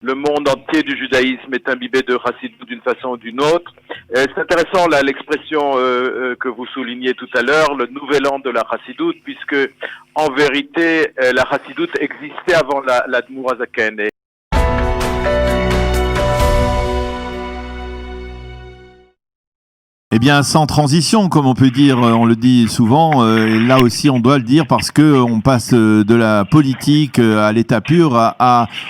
le monde entier du judaïsme est imbibé de Chassidut d'une façon ou d'une autre. C'est intéressant là l'expression que vous soulignez tout à l'heure, le nouvel an de la Chassidut, puisque en vérité la Chassidut existait avant l'Admour HaZaken. Eh bien, sans transition, comme on peut dire, on le dit souvent, et là aussi on doit le dire parce que on passe de la politique à l'état pur,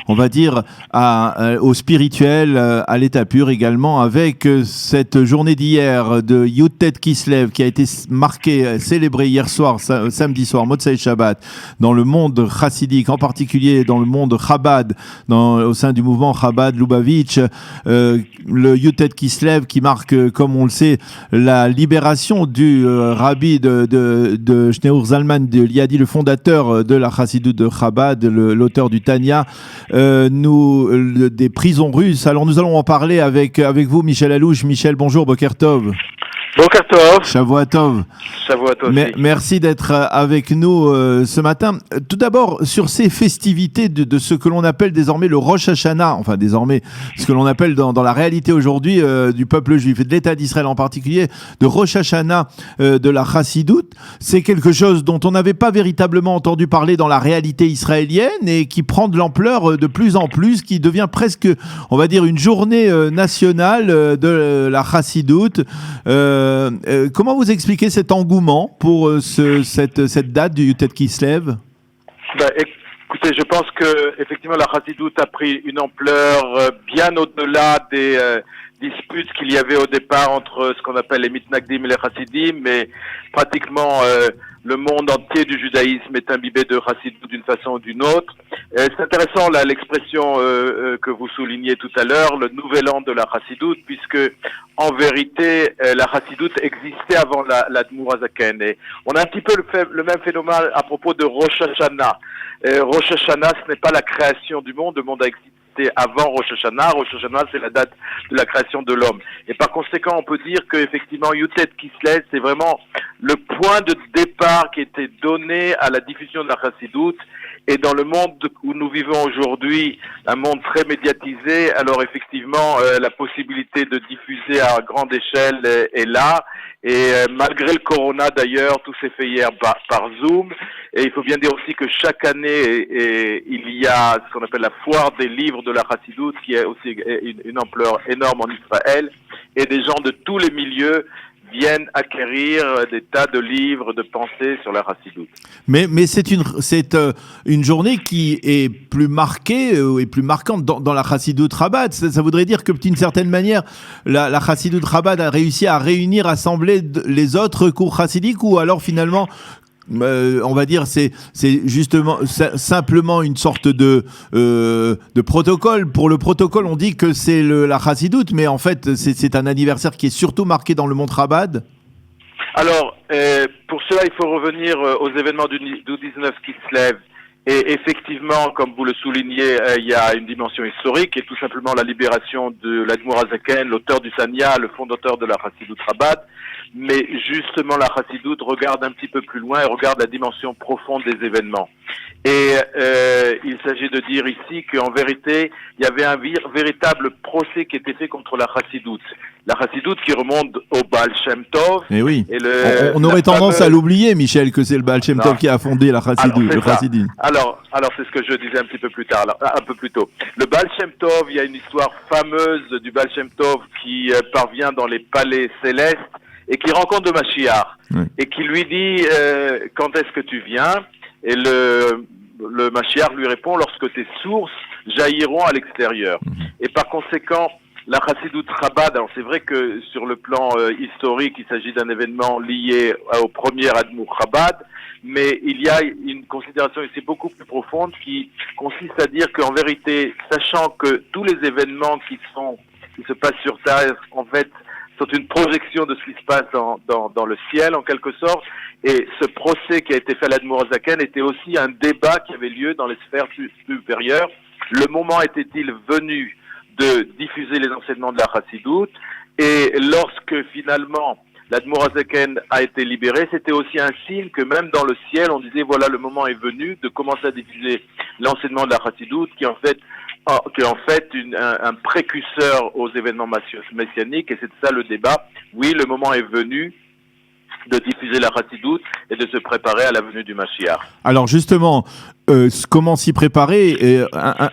on va dire, au spirituel, à l'état pur également, avec cette journée d'hier de Yud-Tet Kislev qui a été marquée, célébrée hier soir, samedi soir, Motzei Shabbat, dans le monde chassidique, en particulier dans le monde Chabad, au sein du mouvement Chabad Lubavitch, le Yud-Tet Kislev qui marque, comme on le sait, la libération du rabbi de Shneur Zalman de Liadi, le fondateur de la Chassidut de Chabad, l'auteur du Tanya, des prisons russes. Alors nous allons en parler avec vous, Michel Alouche. Michel, bonjour, Boker Tov. Boker Tov. Shavua Tov. Shavua Tov. Merci d'être avec nous ce matin. Tout d'abord, sur ces festivités de ce que l'on appelle désormais le Rosh Hashanah, enfin désormais ce que l'on appelle dans la réalité aujourd'hui du peuple juif et de l'État d'Israël en particulier, de Rosh Hashanah de la Chassidut, c'est quelque chose dont on n'avait pas véritablement entendu parler dans la réalité israélienne et qui prend de l'ampleur de plus en plus, qui devient presque, on va dire, une journée nationale de la Chassidut. Comment vous expliquez cet engouement pour cette date du Yud-Tet Kislev? Écoutez, je pense que effectivement la Chassidut a pris une ampleur bien au-delà des disputes qu'il y avait au départ entre ce qu'on appelle les Mitnagdim et les Chassidim, mais pratiquement le monde entier du judaïsme est imbibé de Chassidut d'une façon ou d'une autre. C'est intéressant là l'expression que vous soulignez tout à l'heure, le nouvel an de la Chassidut, puisque en vérité la Chassidut existait avant l'Admour HaZaken. Et on a un petit peu le même phénomène à propos de Rosh Hashanah. Rosh Hashanah, ce n'est pas la création du monde, le monde a existé avant Rosh Hashanah. Rosh Hashanah, c'est la date de la création de l'homme. Et par conséquent, on peut dire qu'effectivement, Yud-Tet Kislev, c'est vraiment le point de départ qui était donné à la diffusion de la Chassidut. Et dans le monde où nous vivons aujourd'hui, un monde très médiatisé, alors effectivement, la possibilité de diffuser à grande échelle est là. Et malgré le corona d'ailleurs, tout s'est fait hier par Zoom. Et il faut bien dire aussi que chaque année, il y a ce qu'on appelle la foire des livres de la Chassidut, qui a aussi une ampleur énorme en Israël. Et des gens de tous les milieux viennent acquérir des tas de livres, de pensées sur la Chassidut. Mais c'est une journée qui est plus marquée et plus marquante dans la Chassidut Chabad. Ça voudrait dire que d'une certaine manière, la Chassidut Chabad a réussi à réunir, à assembler les autres cours chassidiques, ou alors finalement, on va dire, c'est justement simplement une sorte de protocole. Pour le protocole, on dit que c'est la Chassidut, mais en fait, c'est un anniversaire qui est surtout marqué dans le monde Chabad. Alors, pour cela, il faut revenir aux événements du 19 Kislev. Et effectivement, comme vous le soulignez, il y a une dimension historique, et tout simplement la libération de l'Admour HaZaken, l'auteur du Tanya, le fondateur de la Chassidut Chabad. Mais justement, la Chassidut regarde un petit peu plus loin et regarde la dimension profonde des événements. Et il s'agit de dire ici qu'en vérité, il y avait un véritable procès qui était fait contre la Chassidut. La Chassidut qui remonte au Baal Shem Tov. Et oui, on aurait tendance à l'oublier, Michel, que c'est le Baal Shem Tov qui a fondé la Chassidut, le Chassidin. Alors c'est ce que je disais un petit peu plus tard, un peu plus tôt. Le Baal Shem Tov, il y a une histoire fameuse du Baal Shem Tov qui parvient dans les palais célestes et qui rencontre le Mashiach, et qui lui dit quand est-ce que tu viens? Et le Mashiach lui répond, lorsque tes sources jailliront à l'extérieur. Et par conséquent, la Chassidut Chabad, alors c'est vrai que sur le plan historique, il s'agit d'un événement lié au premier Admour Chabad, mais il y a une considération ici beaucoup plus profonde qui consiste à dire qu'en vérité, sachant que tous les événements qui se passent sur Terre, en fait, sont une projection de ce qui se passe dans le ciel, en quelque sorte. Et ce procès qui a été fait à l'Admour HaZaken était aussi un débat qui avait lieu dans les sphères supérieures. Le moment était-il venu de diffuser les enseignements de la Chassidut? Et lorsque finalement l'Admour HaZaken a été libéré, c'était aussi un signe que même dans le ciel, on disait voilà, le moment est venu de commencer à diffuser l'enseignement de la Chassidut, qui en fait qui est en fait un précurseur aux événements messianiques, et c'est ça le débat. Oui, le moment est venu de diffuser la Chassidoute et de se préparer à la venue du Mashiach. Alors justement, comment s'y préparer?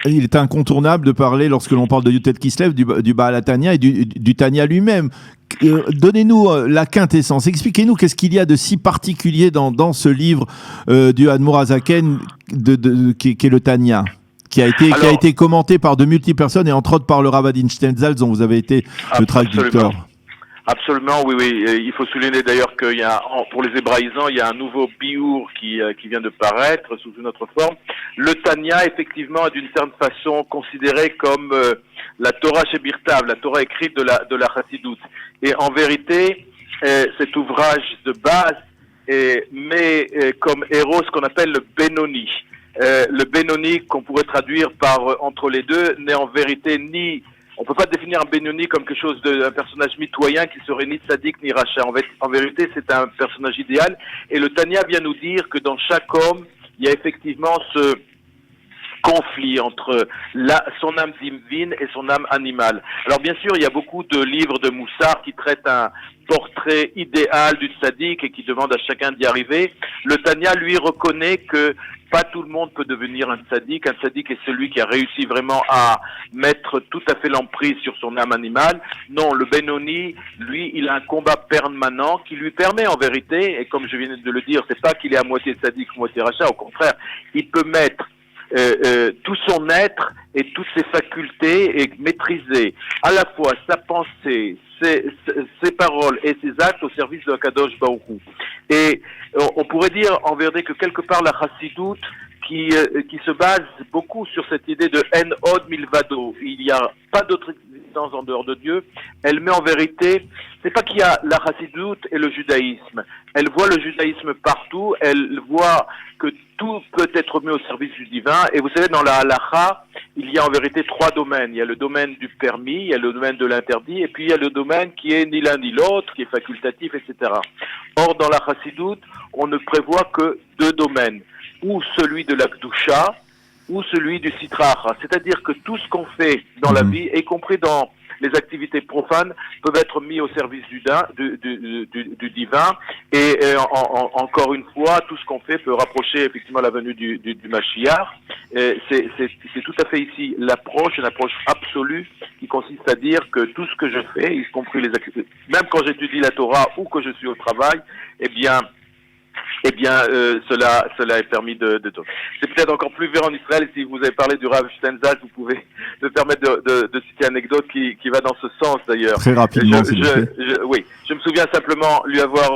Il est incontournable de parler, lorsque l'on parle de Yutet Kislev, du Baal HaTanya et du Tanya lui-même. Donnez-nous la quintessence, expliquez-nous qu'est-ce qu'il y a de si particulier dans ce livre du Admor HaZaken qui est le Tanya, qui a été commenté par de multiples personnes et entre autres par le Rav Adin Steinsaltz dont vous avez été le traducteur. Absolument, oui. Il faut souligner d'ailleurs qu'il y a, pour les hébraïsants, il y a un nouveau biour qui vient de paraître sous une autre forme. Le Tanya, effectivement, est d'une certaine façon considéré comme la Torah Shebirtav, la Torah écrite de la Chassidoute. Et en vérité, cet ouvrage de base met comme héros ce qu'on appelle le Benoni. Le Benoni, qu'on pourrait traduire par entre les deux, n'est en vérité on peut pas définir un Benoni comme quelque chose un personnage mitoyen qui serait ni tzaddik ni rachat. En vérité, c'est un personnage idéal. Et le Tanya vient nous dire que dans chaque homme, il y a effectivement ce conflit entre son âme divine et son âme animale. Alors bien sûr, il y a beaucoup de livres de Moussard qui traitent un portrait idéal du tzaddik et qui demandent à chacun d'y arriver. Le Tanya, lui, reconnaît que pas tout le monde peut devenir un tzaddik. Un tzaddik est celui qui a réussi vraiment à mettre tout à fait l'emprise sur son âme animale. Non, le Benoni, lui, il a un combat permanent qui lui permet en vérité, et comme je viens de le dire, c'est pas qu'il est à moitié tzaddik ou moitié rachat, au contraire, il peut mettre tout son être et toutes ses facultés et maîtriser à la fois sa pensée, ses paroles et ses actes au service de Kadosh Baruch Hu. Et on pourrait dire en vérité que quelque part la Chassidoute qui se base beaucoup sur cette idée de En Od Milvado, il n'y a pas d'autre existence en dehors de Dieu, elle met en vérité, c'est pas qu'il y a la Chassidoute et le judaïsme, elle voit le judaïsme partout, elle voit que tout peut être mis au service du divin, et vous savez, dans la halakha, il y a en vérité trois domaines. Il y a le domaine du permis, il y a le domaine de l'interdit, et puis il y a le domaine qui est ni l'un ni l'autre, qui est facultatif, etc. Or, dans la Chassidoute, on ne prévoit que deux domaines, ou celui de la Kdusha, ou celui du Sitra Achra. C'est-à-dire que tout ce qu'on fait dans la vie, y compris dans les activités profanes, peuvent être mis au service du divin. Et encore une fois, tout ce qu'on fait peut rapprocher effectivement la venue du Mashiach. C'est tout à fait ici une approche absolue qui consiste à dire que tout ce que je fais, y compris les activités, même quand j'étudie la Torah ou que je suis au travail, cela est permis de c'est peut-être encore plus vrai en Israël. Si vous avez parlé du Rav Steinsaltz, vous pouvez me permettre de citer une anecdote qui va dans ce sens d'ailleurs. Très rapidement, oui, je me souviens simplement lui avoir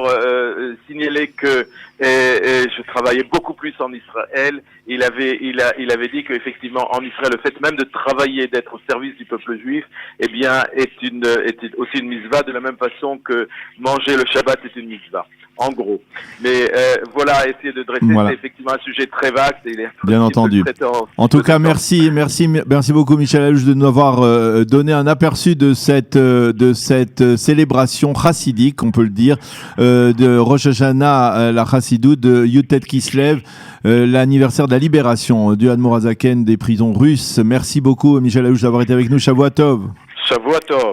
signalé que je travaillais beaucoup plus en Israël. Il avait dit qu'effectivement en Israël, le fait même de travailler, d'être au service du peuple juif, est aussi une mitzvah, de la même façon que manger le Shabbat est une mitzvah. En gros. Mais voilà, essayer de dresser, c'est effectivement un sujet très vaste. Et il est bien entendu. En tout cas, merci beaucoup Michel Alouche de nous avoir donné un aperçu de cette célébration chassidique, on peut le dire, de Rosh Hashanah, la Chassidoute de Yutet Kislev, l'anniversaire de la libération du Admor HaZaken des prisons russes. Merci beaucoup Michel Alouche d'avoir été avec nous. Shavua Tov. Shavua Tov.